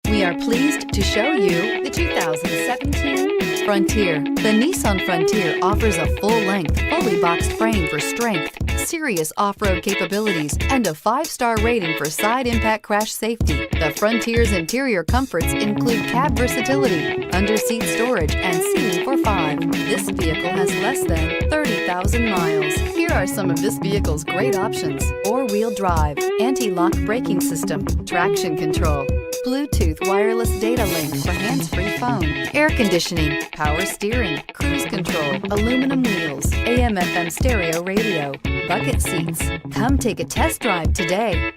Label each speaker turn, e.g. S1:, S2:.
S1: We are pleased to show you the 2017 Frontier. The Nissan Frontier offers a full-length, fully boxed frame for strength, serious off-road capabilities, and a 5-star rating for side impact crash safety. The Frontier's interior comforts include cab versatility, under-seat storage, and seating for 5. This vehicle has less than 30,000 miles. Here are some of this vehicle's great options: four-wheel drive, anti-lock braking system, traction control, Bluetooth wireless data link for hands-free phone, air conditioning, power steering, cruise control, aluminum wheels, AM/FM stereo radio, bucket seats. Come take a test drive today.